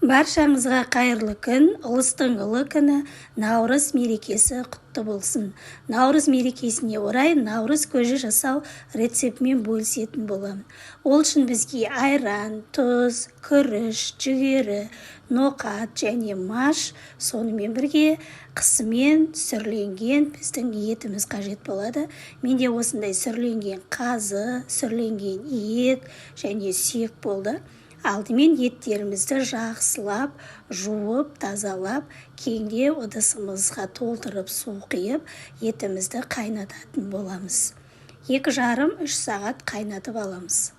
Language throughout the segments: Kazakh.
Баршаңызға қайырлы күн, ұлыстың ұлы күні, Наурыз мерекесі құтты болсын. Наурыз мерекесіне орай Наурыз көжі жасау рецептімен бөлісетін боламын. Ол үшін бізге айран, тұз, күріш, жүгері, ноқат және маш, сонымен бірге қысымен сүрленген біздің етіміз қажет болады. Менде осындай сүрленген қазы, сүрленген ет және сүйек болды. Алдымен еттерімізді жақсылап, жуып, тазалап, кейінге ыдысымызға толтырып су құйып, етімізді қайнататын боламыз. 2,5-3 сағат қайнатып аламыз.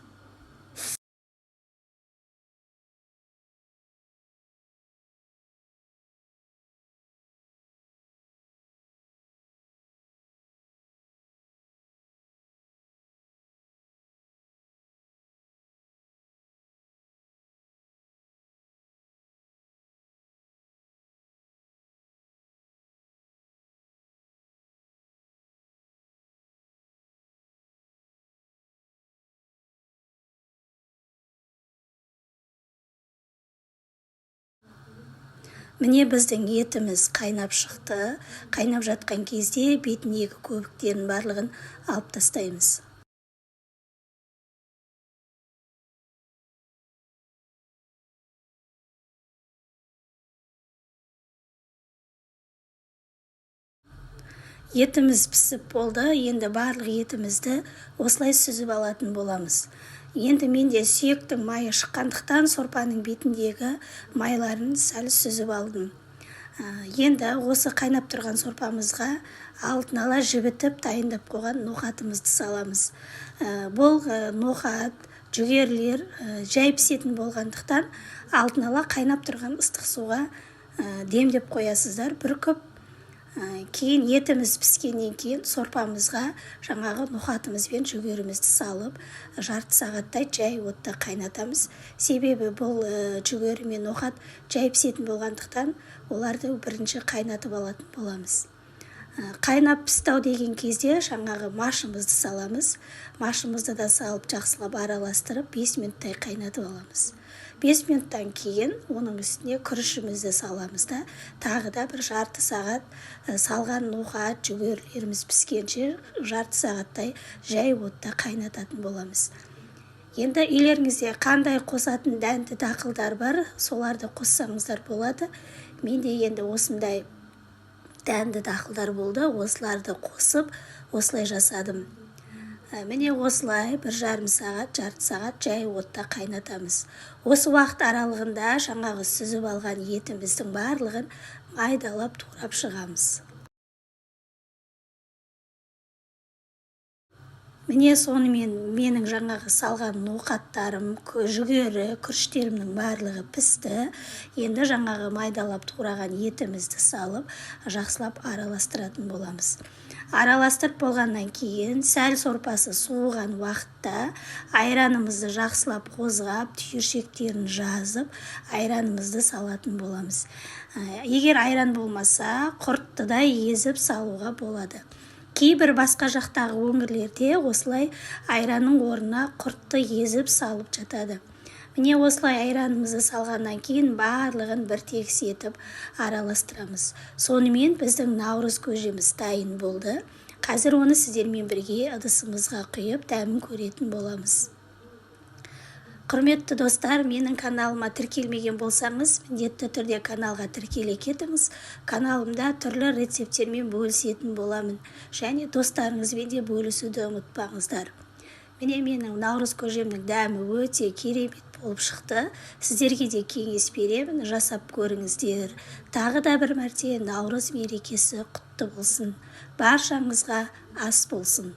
Міне біздің етіміз қайнап шықты. Қайнап жатқан кезде бетіндегі көбіктердің барлығын алып тастаймыз. Етіміз пісіп болды. Енді барлық етімізді осылай сүзіп алатын боламыз. Енді менде сүйектің майы шыққандықтан сорпаның бетіндегі майларын сәл сүзіп алдым. Енді осы қайнап тұрған сорпамызға алдын ала жібітіп дайындап қойған ноқатымызды саламыз. Бұл ноқат, жүгерлер жай пісетін болғандықтан алдын ала қайнап тұрған ыстық суға демдеп қоясыздар. Бүркіп кейін етіміз піскеннен кейін сорпамызға жаңағы ноқатымызбен жүгерімізді салып, жарты сағаттай жай отта қайнатамыз. Себебі бұл жүгері мен ноқат жай пісетін болғандықтан оларды бірінші қайнатып алатын боламыз. Қайнап пісті деген кезде жаңағы машымызды саламыз. Машымызды да салып жақсылап араластырып 5 минуттай қайнатып аламыз. 5 минуттан кейін оның үстіне күрішімізді саламыз да, тағы да бір жарты сағат салған ноқат, жүгерлеріміз піскенше жарты сағаттай жай отта қайнататын боламыз. Енді үйлеріңізде қандай қосатын дәнді дақылдар бар, соларды қоссаңыздар болады. Менде енді осындай дәнді дақылдар болды, осыларды қосып, осылай жасадым. Міне осылай 1,5 сағат, жарты сағат жай отта қайнатамыз. Осы уақыт аралығында жаңағы сүзіп алған етіміздің барлығын майдалап турап шығамыз. Міне сонымен менің жаңағы салған ноқаттарым, жүгері, күріштерімнің барлығы пісті. Енді жаңағы майдалап тураған етімізді салып, жақсылап араластыратын боламыз. Араластырып болғаннан кейін сәл сорпасы суыған уақытта айранымызды жақсылап қозғап, түйіршектерін жазып, айранымызды салатын боламыз. Егер айран болмаса, құртты да езіп салуға болады. Кейбір басқа жақтағы өңірлерде осылай айранның орнына құртты езіп салып жатады. Міне осылай айранымызды салғаннан кейін барлығын бір тегіс етіп араластырамыз. Сонымен біздің Наурыз көжеміз дайын болды. Қазір оны сіздермен бірге ыдысымызға құйып дәмін көретін боламыз. Құрметті достар, менің каналыма тіркелмеген болсаңыз, міндетті түрде каналға тіркеле кетіңіз. Каналымда түрлі рецепттермен бөлісетін боламын. Және достарыңызбен де бөлісуді ұмытпаңыздар. Міне менің Наурыз көжемнің дәмі өте керемет болып шықты. Сіздерге де кеңес беремін, жасап көріңіздер. Тағы да бір мәрте Наурыз мерекесі құтты болсын. Баршаңызға ас болсын.